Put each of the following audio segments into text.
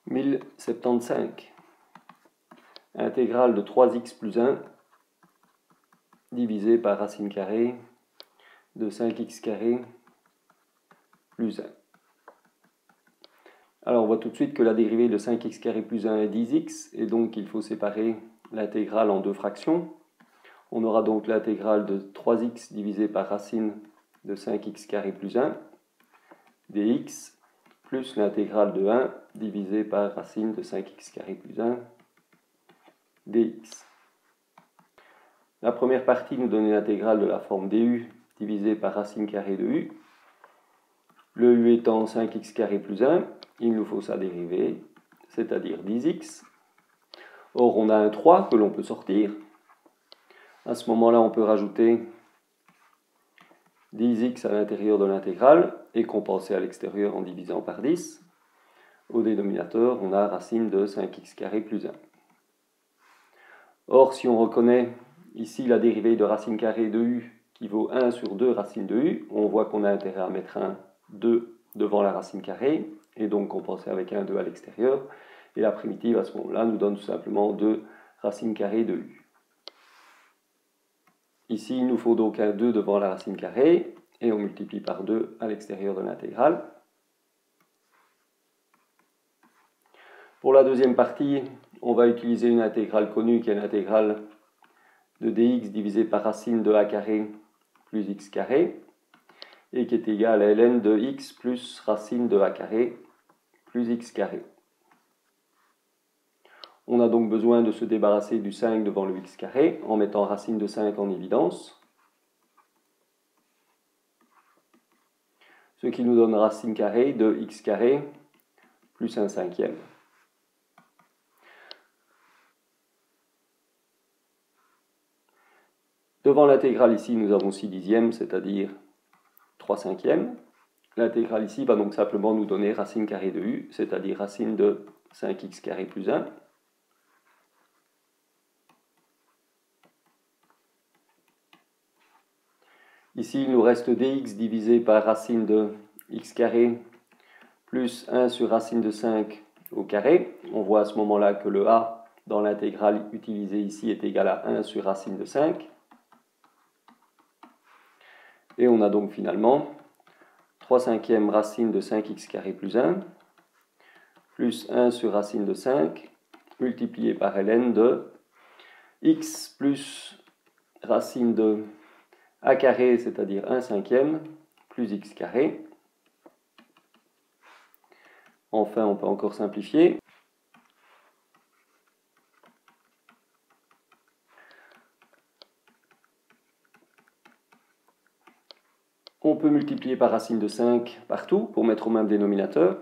1075. Intégrale de 3x plus 1 divisé par racine carrée de 5x carré plus 1. Alors on voit tout de suite que la dérivée de 5x carré plus 1 est 10x, et donc il faut séparer l'intégrale en deux fractions. On aura donc l'intégrale de 3x divisé par racine de 5x carré plus 1 dx plus l'intégrale de 1 divisé par racine de 5x carré plus 1 dx. La première partie nous donne une intégrale de la forme du divisé par racine carrée de u. Le u étant 5x carré plus 1, il nous faut sa dérivée, c'est-à-dire 10x. Or, on a un 3 que l'on peut sortir. À ce moment-là, on peut rajouter 10x à l'intérieur de l'intégrale et compenser à l'extérieur en divisant par 10. Au dénominateur, on a racine de 5x carré plus 1. Or, si on reconnaît ici la dérivée de racine carrée de u qui vaut 1 sur 2 racine de u, on voit qu'on a intérêt à mettre un 2 devant la racine carrée, et donc compenser avec un 2 à l'extérieur. Et la primitive, à ce moment-là, nous donne tout simplement 2 racine carrée de u. Ici, il nous faut donc un 2 devant la racine carrée, et on multiplie par 2 à l'extérieur de l'intégrale. Pour la deuxième partie, on va utiliser une intégrale connue qui est l'intégrale de dx divisé par racine de a carré plus x carré, et qui est égale à ln de x plus racine de a carré plus x carré. On a donc besoin de se débarrasser du 5 devant le x carré en mettant racine de 5 en évidence, ce qui nous donne racine carrée de x carré plus 1 cinquième. Devant l'intégrale ici, nous avons 6 dixièmes, c'est-à-dire 3 cinquièmes. L'intégrale ici va donc simplement nous donner racine carrée de u, c'est-à-dire racine de 5x carré plus 1. Ici, il nous reste dx divisé par racine de x carré plus 1 sur racine de 5 au carré. On voit à ce moment-là que le a dans l'intégrale utilisée ici est égal à 1 sur racine de 5. Et on a donc finalement 3 cinquièmes racine de 5x carré plus 1 plus 1 sur racine de 5 multiplié par ln de x plus racine de a carré, c'est-à-dire 1 cinquième, plus x carré. Enfin, on peut encore simplifier. On peut multiplier par racine de 5 partout pour mettre au même dénominateur.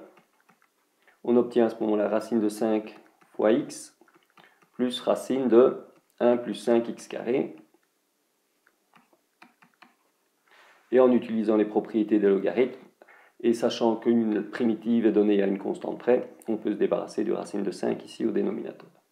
On obtient à ce moment-là racine de 5 fois x plus racine de 1 plus 5x carré. Et en utilisant les propriétés des logarithmes, et sachant qu'une primitive est donnée à une constante près, on peut se débarrasser de racine de 5 ici au dénominateur.